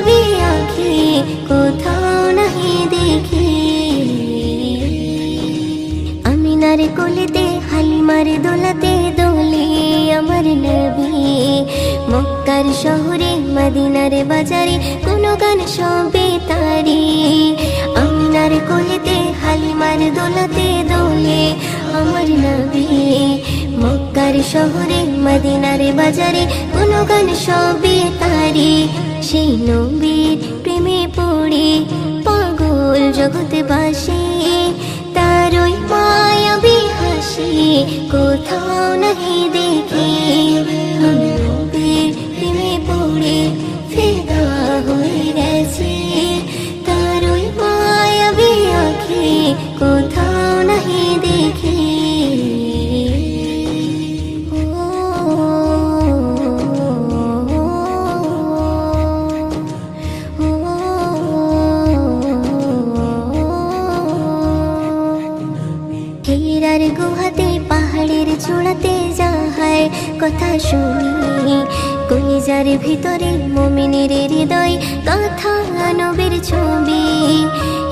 মায়াবী আঁখি কোথাও নাহি দেখি। আমিনার কোলেতে হালিমার দোলাতে দোলে আমার নবী, মক্কার শহরে মদিনার বাজারে কোনো গান সবে তারি। আমিনার কোলেতে হালিমার দোলাতে দোলে আমার নবী, মক্কার শহরে মদিনার বাজারে কোনো গান সবে তারি। সেই নবীর প্রেমে পড়ে পাগল জগৎবাসী, তার ওই মায়াবী হাসি কোথাও নাহি দেখি। নবীর প্রেমে পড়ে ফিদা হয়ে গেছি, তার ওই মায়াবী আঁখি কোথাও নাহি দেখি। হীরার গুহাতে পাহাড়ের চূড়াতে যাহার কথা শুনি, কলিজার ভিতরে মুমিনের হৃদয় কথা নবীর ছবি।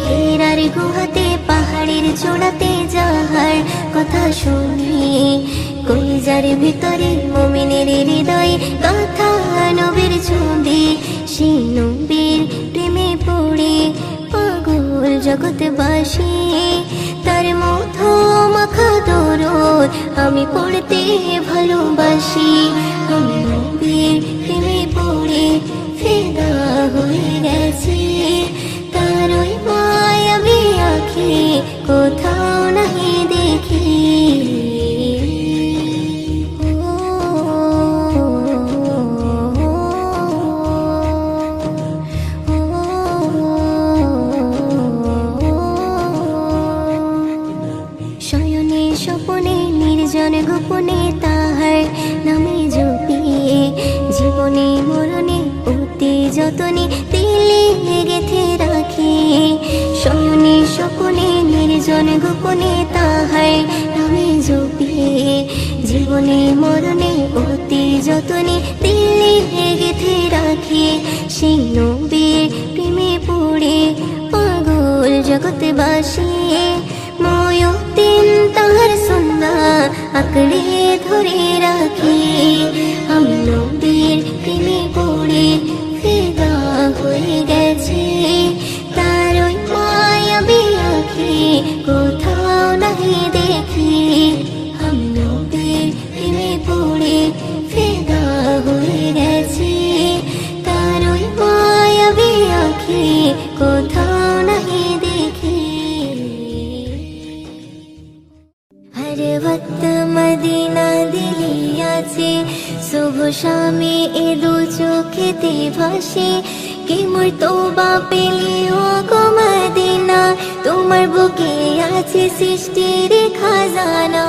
হীরার গুহাতে পাহাড়ের চূড়াতে যাহার কথা শুনি, কলিজার ভিতরে মুমিনের হৃদয় কথা নবীর ছবি। সেই নবীর প্রেমে পড়ে পাগল জগৎবাসী, তার মধু মাখা দরদ আমি পড়তে ভালোবাসি। আমি নবীর প্রেমে পড়ে ফিদা হয়ে গেছি, তার ওই মায়াবী আঁখি কোথাও নাহি দেখি। শয়নে স্বপনে নির্জন গোপনে তাহার নামে জপি, জীবনে মরণে অতি যতনে দিলে গেথে রাখি। শয়নে স্বপনে নির্জন গোপনে তাহার নামে জপি, জীবনে মরণে অতি যতনে দিলে গেথে রাখি। সেই নবীর প্রেমে পড়ে পাগল জগৎবাসী, ময়ূতিন তাহার সুন্নাহ আঁকড়ে ধরে রাখি। আমি নবীর প্রেমে পড়ে ফিদা হয়ে গেছি, তার ওই মায়াবী আঁখি কোথাও নাহি দেখি। আমি নবীর প্রেমে পড়ে ফিদা হয়ে গেছি, তার ওই মায়াবী আঁখি কোথাও নাহি দেখি। हर वक्त मदीना दिली आछे, शुभ शामे ए दो चोखेते भासे। कि मोर तोबा पेलिओ गो मदीना, तोमार बुके आछे सृष्टिर खजाना।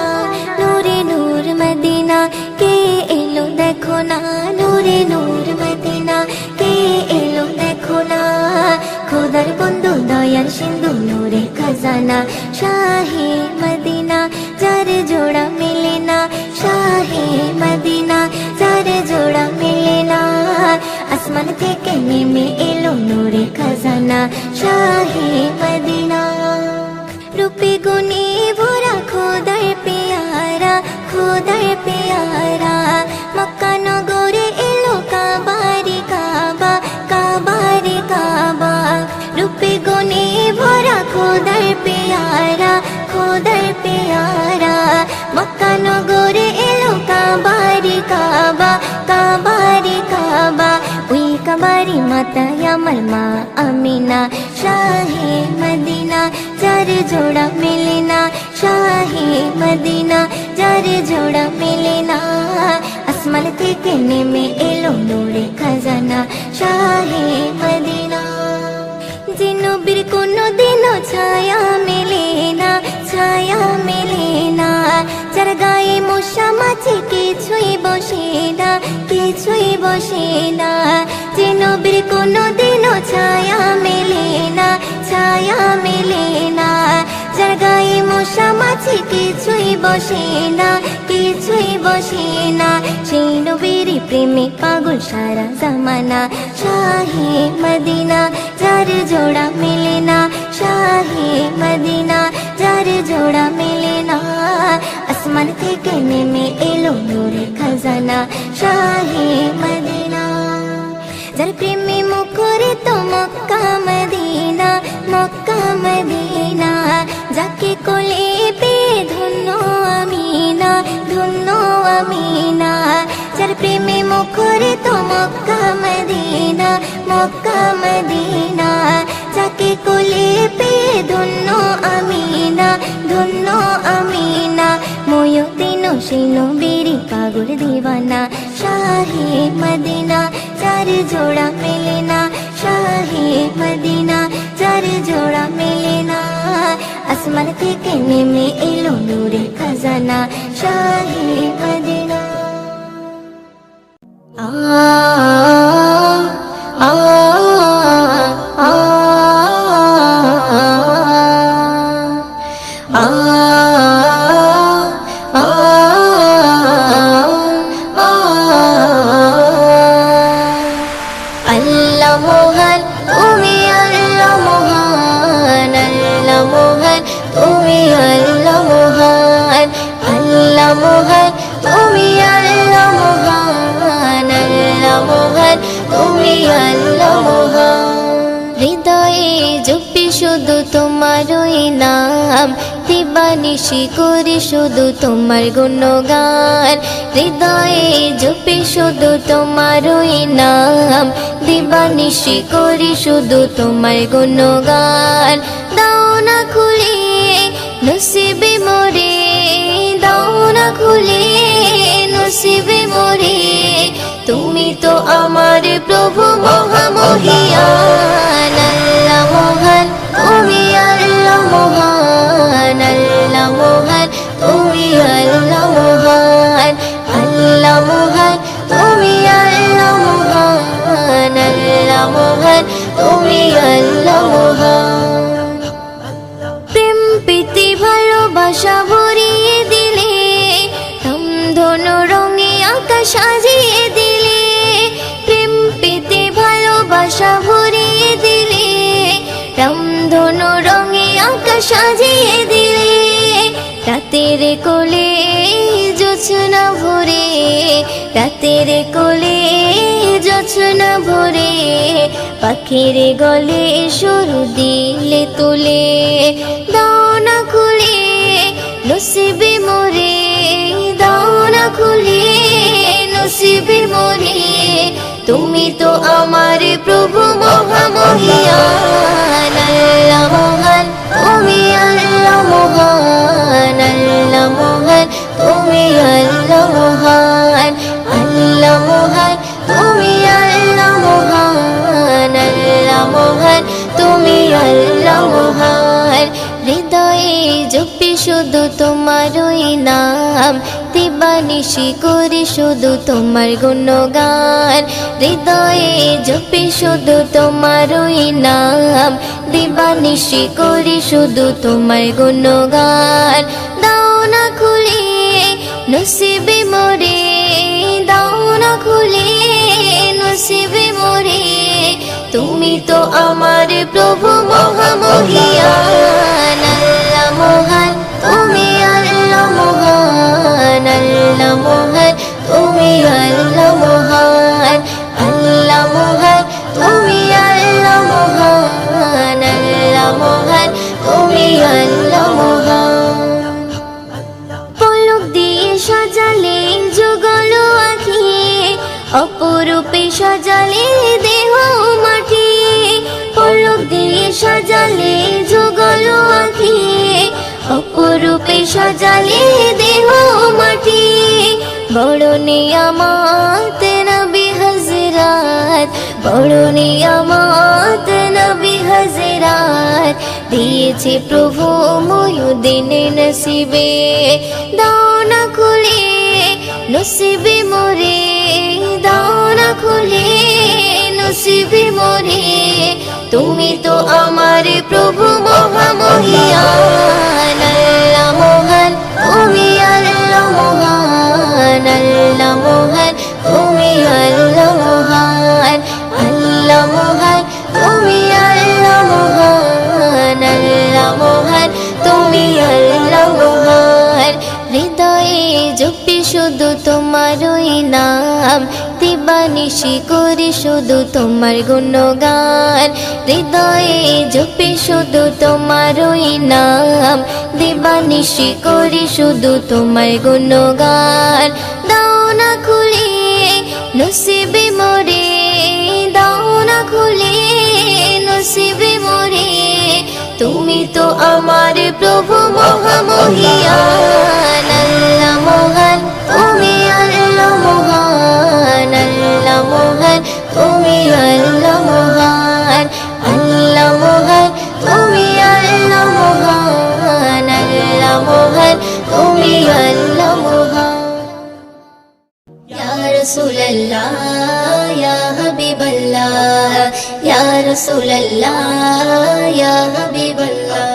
नूरे नूर मदीना के एलो देखो ना, नूरे नूर मदीना के एलो देखो ना। खोदार बंधु दयार सिंधु नूरे खजाना, शाही मदीना जार जोड़ा मिले ना। शाही मदीना जार जोड़ा मिले ना। आसमान थेके नेमे एलो नूरे खजाना, शाही मदीना। रूपे गुणे भरा खोदार प्यारा, खोदार प्यारा। मक्का नगरे एलो काबारे काबा, काबारे काबा। रूपे गुणे भरा खोदार प्यारा, खोदार प्यारा। मक्का नगरे एलो काबारे काबा, काबारे काबा। उई काबारी माता আমার মা আমিনা, শাহে মদিনা যার জোড়া মেলে না। শাহে মদিনা যার জোড়া মেলে না। আসমান থেকে নেমে এলো নূরে খাজানা, শাহে মদিনা। যে নবীর কোনো দিনও ছায়া মেলে না, ছায়া মেলে না। যার গায়ে মশা মাছি কিছুই বসে না, কিছুই বসে না। যে নবীর কোনো দিনও ছায়া মেলে না, ছায়া মেলে না। যার গায়ে মশা মাছি কিছুই বসে না, কিছুই বসে না। সেই নবীর প্রেমে পাগল সারা জামানা, শাহে মদিনা যার জোড়া মেলে না, শাহে মদিনা যার জোড়া মেলে না। আসমান থেকে নেমে এলো নূরের খাজানা, শাহে মদিনা যার প্রেমে মুখরিত মক্কা মদিনা, মক্কা মদিনা যাকে কোলে পেয়ে ধন্য আমিনা, ধন্য আমিনা যার প্রেমে মুখরিত মক্কা মদিনা, মক্কা মদিনা যাকে কোলে পেয়ে ধন্য আমিনা, ধন্য আমিনা। ময়ূদিন সেই নবীর পাগল দিওয়ানা, শাহে মদিনা যার জোড়া মেলে না, শাহে মদিনা যার জোড়া মেলে না। আসমান থেকে নেমে এলো নূরের খাজানা, শাহে মদিনা। আ আ আ আ আল্লাহ মহান তুমি, আল্লাহ মহান, আল্লাহ মহান তুমি, আল্লাহ মহান, আল্লাহ মহান তুমি, আল্লাহ মহান, আল্লাহ মহান তুমি, আল্লাহ মহান। হৃদয়ে জপি শুধু তোমারই নাম, দিবানিশি করি শুধু তোমার গুণগান। হৃদয়ে জপি শুধু তোমারই নাম, দিবানিশি করি শুধু তোমার গুণগান। দাও না খুলে নসিবে মোরে, দাও না খুলে নসিবে মোরে, তুমি তো আমার প্রভু মহামহিয়ান। আল্লাহ মহান তুমি, আল্লাহ মহান, আল্লাহ মহান তুমি, আল্লাহ মহান, আল্লাহ মহান তুমি, আল্লাহ মহান, আল্লাহ মহান তুমি, আল্লাহ মহান। প্রেম প্রীতি ভালোবাসা ভরিয়ে দিলে, ধনু রঙে আকাশ সাজিয়ে দিলে, প্রেম প্রীতি ভালোবাসা ভরিয়ে দিলে, রামধনু রঙে আকাশ সাজিয়ে দিলে। রাতের কোলে জোছনা ভরে, রাতের কোলে জোছনা ভরে, পাখির গলে সুর দিলে তুলে। দাও না খুলে নসিবে মোরে, দাও না খুলে নসিবে মোরে, তুমি তো আমার প্রভু মহামহিয়ান। আল্লাহ মহান তুমি, আল্লাহ মহান, আল্লাহ মহান তুমি, আল্লাহ মহান, আল্লাহ মহান তুমি, আল্লাহ মহান, আল্লাহ মহান তুমি, আল্লাহ মহান। হৃদয়ে জপি শুধু তোমারই নাম, দিবানিশি করি শুধু তোমার গুণগান। হৃদয়ে জপি শুধু তোমারই নাম, দিবানিশি করি শুধু তোমার গুণগান। দাও না খুলে নসিবে মোরে, দাও না খুলে নসিবে মোরে, তুমি তো আমার প্রভু মহামহিয়ান। আল্লাহ মহান তুমি, আল্লাহ মহান, আল্লাহ মহান তুমি, আল্লাহ মহান, আল্লাহ মহান তুমি, আল্লাহ মহান, আল্লাহ মহান তুমি, আল্লাহ মহান। পলক দিয়ে সাজালে যুগল আঁখি, অপরূপে সাজালে দেহ মাটি। পলক দিয়ে সাজালে যুগল আঁখি, অপরূপে সাজালে দেহ মাটি। বড় নিয়ামত নবী হযরত, বড় নিয়ামত নবী হযরত, দিয়েছে প্রভু ময়ূদিন নসিবে। দাও না খুলে নসিবে মোরে, দাও না খুলে নসিবে মোরে, তুমি তো আমার প্রভু মহামহিয়ান। আল্লাহ মহান তুমি, আল্লাহ মহান, আল্লাহ মহান তুমি, আল্লাহ মহান, আল্লাহ মহান দিবানিশি করি শুধু তোমার গুণগান, হৃদয়ে জপি শুধু তোমারই নাম। দিবানিশি করি শুধু তোমার গুণগান, দাও না খুলে নসিবে মোরে, দাও না খুলে নসিবে মোরে। তুমি তো আমার প্রভু মহামহিয়ান, আল্লাহ মহান তুমি আল্লাহ মহান, আল্লাহ মহান তুমি আল্লাহ মহান, আল্লাহ মহান তুমি আল্লাহ মহান, আল্লাহ মহান তুমি আল্লাহ মহান। ইয়া রাসূলুল্লাহ ইয়া হাবিবাল্লাহ, ইয়া রাসূলুল্লাহ ইয়া হাবিবাল্লাহ।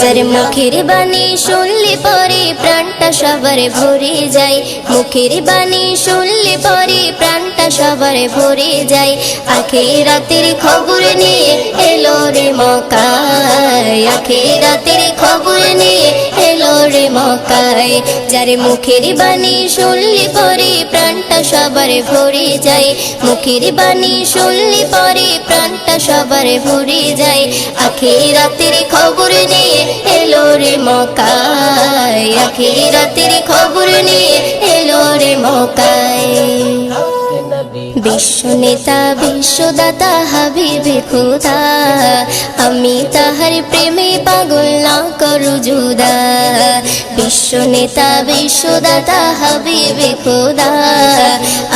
যার মুখের বাণী শুনলে পরে প্রাণটা সবার ভরে যায়, মুখের বাণী শুনলে পরে প্রাণটা সবার ভরে যায়। আখিরাতের খবর নিয়ে এলো রে মক্কায়, আখিরাতের খবর নিয়ে এলো রে মক্কায়। যার মুখের বাণী শুনলে পরে প্রাণটা সবার ভরে যায়, মুখের বাণী শুনলে পরে প্রাণটা সবার ভরে যায়। আখিরাতের খবর নিয়ে এলো রে মক্কায়, আখিরাতের খবর নিয়ে এলো রে মক্কায়। বিশ্ব নেতা বিশ্বদাতা হাবিবে খোদা, আমি তাহার প্রেমে পাগল না করু জুদা। বিশ্ব নেতা বিশ্বদাতা হাবিবে খোদা,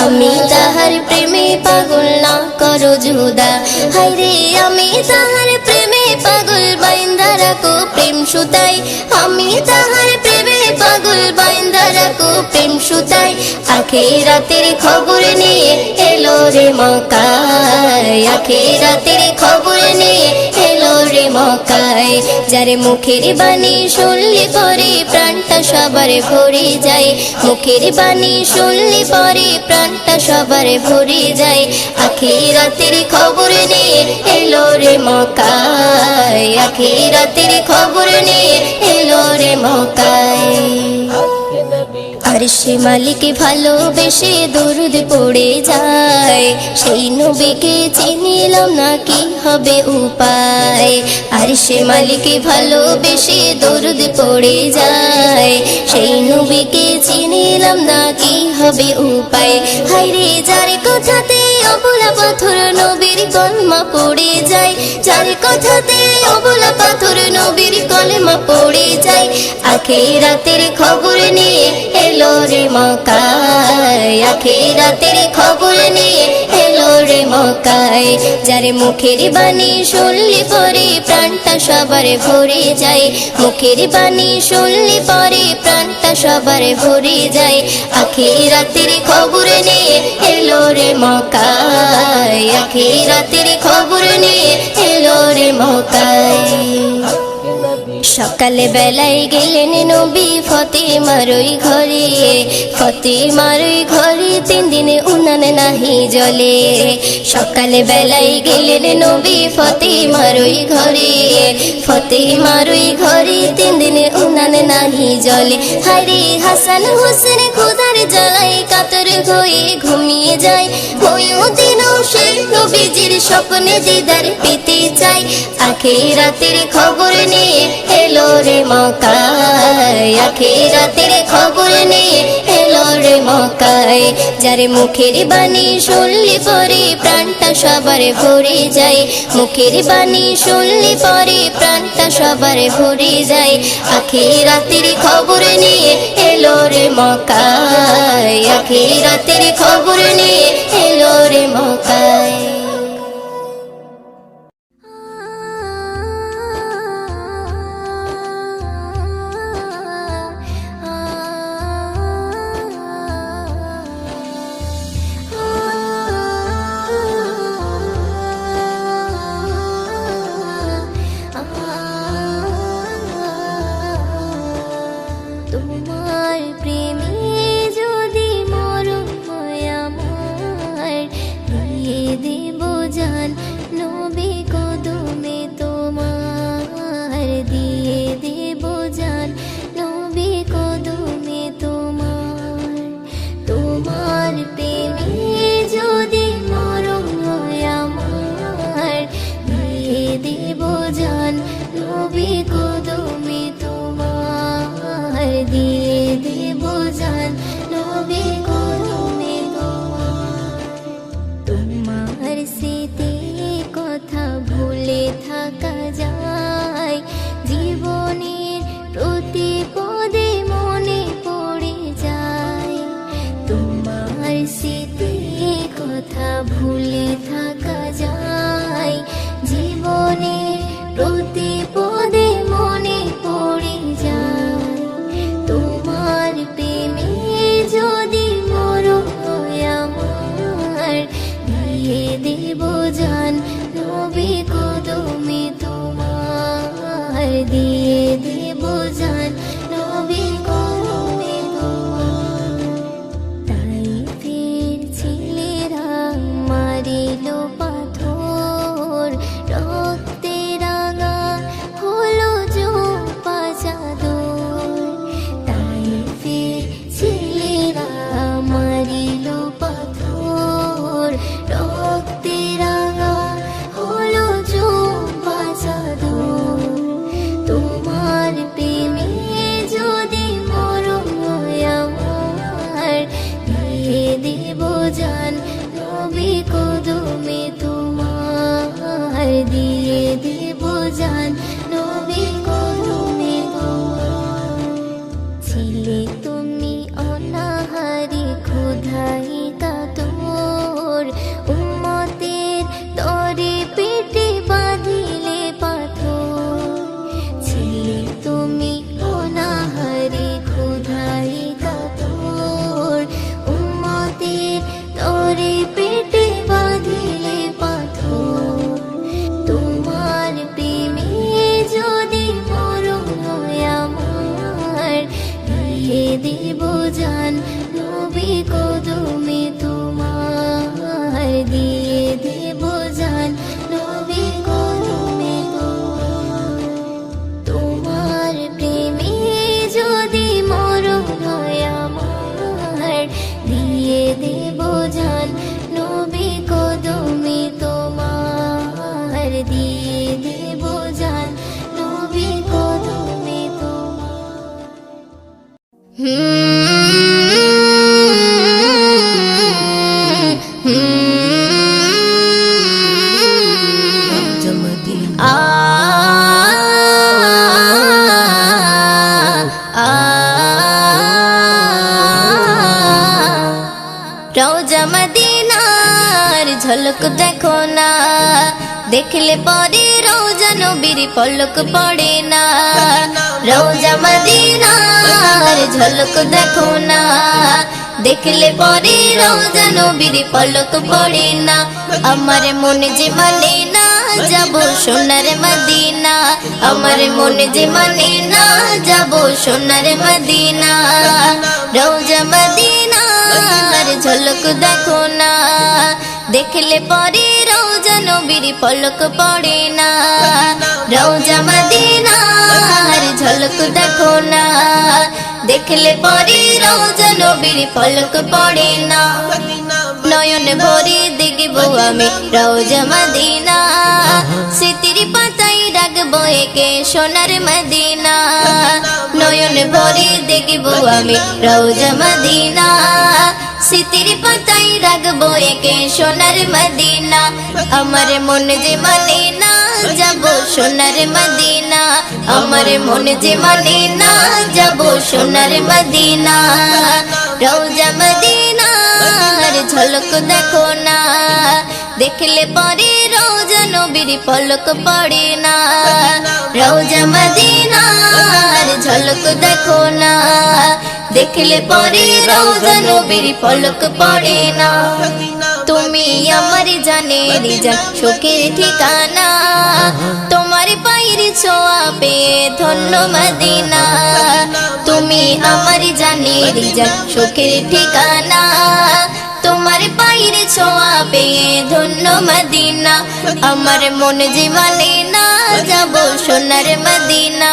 আমি তাহার প্রেমে পাগল না করু জুদা। হায়রে আমি তাহার প্রেমে পাগল বাইন্দা রাখো প্রেম সুতাই, আমি তাহার প্রেমে পাগল বাইন্দা রাখো প্রেম সুতাই। আখিরাতের খবর নিয়ে এলো রে মক্কায়, আখিরাতের খবর নিয়ে এলো রে মক্কায়। যার মুখের বাণী শুনলে পরে প্রাণটা সবার ভরে যায়, মুখের বাণী শুনলে পরে প্রাণটা সবার ভরে যায়। আখিরাতের খবর নিয়ে এলো রে মক্কায়, আখিরাতের খবর নিয়ে এলো রে মক্কায়। আরশে মালিক ভালোবেসে দরুদ পড়ে যায়, সেই নবীকে চিনিলাম না কি হবে উপায়। আরশে মালিক ভালোবেসে দরুদ পড়ে যায়, সেই নবীকে চিনিলাম না কি হবে উপায়। হায়রে যার কথাতে অবলা পাথর নবীর কলমা পড়ে যায়, যার কথাতে অবলা পাথর নবীর কলমা পড়ে যায়। আখিরাতের খবর নিয়ে এলো রে মক্কায়, আখিরাতের খবর নিয়ে এলো রে মক্কায়। যার মুখের বাণী শুনলে পরে প্রাণটা সবার ভরে যায়, মুখের বাণী শুনলে পরে প্রাণটা সবার ভরে যায়। আখিরাতের খবর নিয়ে এলো রে মক্কায়, আখিরাতের খবর নিয়ে এলো রে মক্কায়। সকালে বেলায় গেলেন নবী ফতেমার ওই ঘরে, ফতেমার ওই ঘরে 3 দিনে উনান নাহি জ্বলে। সকালে বেলায় গেলেন নবী ফতেমার ওই ঘরে, ফতেমার ওই ঘরে 3 দিনে উনান নাহি জ্বলে। হায়রে হাসান হোসেন খোদার জ্বালায় কাতর হয়ে ঘুমিয়ে যায়, ওইও দিনও সে নবীজির স্বপ্নে দিদার পেতে চায়। আখিরাতের খবর নিয়ে এলো রে মক্কায়, আখিরাতের খবর নিয়ে এলো রে মক্কায়। যার মুখের বাণী শুনলে পরে প্রাণটা সবার ভরে যায়, মুখের বাণী শুনলে পরে প্রাণটা সবার ভরে যায়। আখিরাতের খবর নিয়ে এলো রে মক্কায়, আখিরাতের খবর নিয়ে এলো রে মক্কায়। তোমার প্রেমে যদি মরণ হয় আমার, দিয়ে দেব কথা ভুলে থাকা যায়, জীবনের প্রতি পদে মনে পড়ে যায় তোমার স্মৃতি, কথা ভুলে থাকা যায়, জীবনের প্রতি পদে মনে পড়ে যায় তোমার প্রেমে যদি মরণ হয় আমার, দিয়ে দেব জান নবী কদমে তোমার, দিয়ে দেব জান নবী কদমে তোমার। তাইফের ছেলেরা মারিল পাথর, রক্তে রাঙা হলো জোপা চাদর। তাইফের ছেলেরা মারিল পাথর, রক্তে রাঙা হলো জোপা চাদর। তোমার প্রেমে যদি মরণ হয় আমার, দিয়ে দেব জান নবী কদমে তোমার, দিয়ে দেব জান নবী কদমে তোমার। ছিলে তুমি অনাহারি ক্ষুধাই কাতর, উম্মতের তরে পেটে বাঁধিলে পাথর। ছিলে তুমি অনাহারি ক্ষুধাই কাতর, উম্মতের তরে পেটে বাঁধিলে পাথর। তোমার প্রেমে যদি মরণ হয় আমার, দিয়ে দেব জান নবী কদমে তোমার, দিয়ে দেব জান নবী কদমে তোমার। তোমার প্রেমে যদি মরণ হয় আমার, দিয়ে দেব জান নবী কদমে তোমার, দিয়ে দেব জান নবী কদমে রওজা মদিনার ঝলক দেখো না, দেখলে পরে রওজা নবীর পলক পড়ে না। রওজা মদিনার ঝলক দেখো না, দেখলে পরে রওজা নবীর পলক পড়ে না। আমার মনে যে মানে না যাব সোনার মদিনা, আমার মনে যে মানে না যাব সোনার মদিনা। রওজা মদিনার ঝলক দেখো না, দেখলে পরে রওজা নবীর পলক পড়ে না। রওজা মদিনার ঝলক দেখো না, দেখলে পরে রওজা নবীর পলক পড়ে না। নয়ন ভরে দেখব আমি রওজা মদিনা, স্মৃতির পাতায় রাখবো একে সোনার মদিনা। নয়ন ভরে দেখব আমি রওজা মদিনা, স্মৃতির পাতায় রাখবো একে সোনার মদিনা। আমার মন যে মানে না যাব সোনার মদিনা, আমার মন যে মানে না যাব সোনার মদিনা। রওজা মদিনার ঝলক দেখো না, দেখলে পরে রওজা নবীর পলক পড়ে না। রওজা মদিনার ঝলক দেখো না, দেখলে পরে রওজা নবীর পলক পড়ে না। তুমি আমার জানের জান সুখের ঠিকানা, তোমার পায়ের ছোঁয়া পেয়ে ধন্য মদিনা। তুমি আমার জানের জান সুখের ঠিকানা, তোমার পায়ের ছোঁয়া পেয়ে ধন্য মদিনা। আমার মন যে মানে না যাব সোনার মদিনা,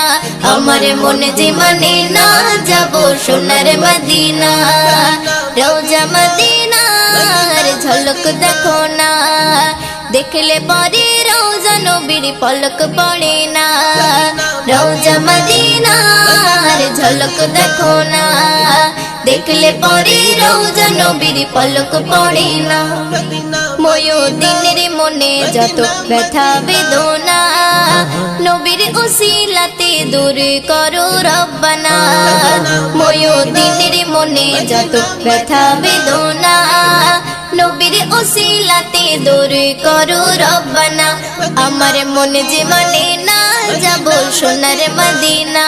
আমার মন যে মানে না যাব সোনার মদিনা। রওজা মদিনার ঝলক দেখো না, দেখলে পরে রওজা নবীর পলক পড়ে না। রওজা মদিনার ঝলক দেখো না, দেখলে পরে রওজা নবীর পলক পড়ে না। ময়ূরদিনের মনে যত ব্যথা বেদনা নবীর উসিলাতে দূর করো রব্বানা ময়ূরদিনের মনে যত ব্যথা বেদনা নবীর উসিলাতে দূর করো রব্বানা আমার মনে যে মানে না যাব সোনার মদিনা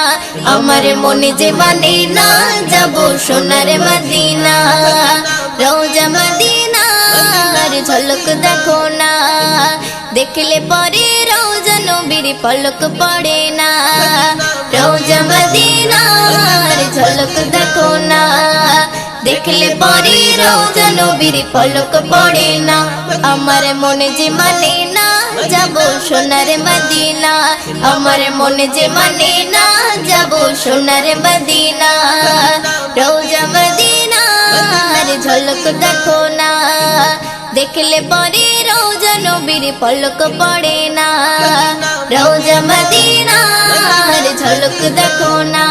আমার মনে যে মানে না যাব সোনার মদিনা রওজা মদিনার ঝলক দেখো না দেখলে পরে রওজা নবীর পলক পড়ে না রওজা মদিনার ঝলক দেখো না দেখলে পরে রওজা নবীর পলক পড়ে না আমার মনে যে মানে না যাব সোনার মদিনা আমার মনে যে মানে না যাব সোনার মদিনা রওজা মদিনার ঝলক দেখো না দেখলে পরে রওজা নবীর পলক পড়ে না রওজা মদিনার ঝলক দেখো না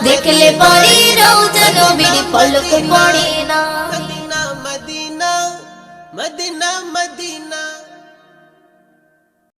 দেখলে পরে রওজা নবীর পলক পড়ে না মদিনা মদিনা মদিনা মদিনা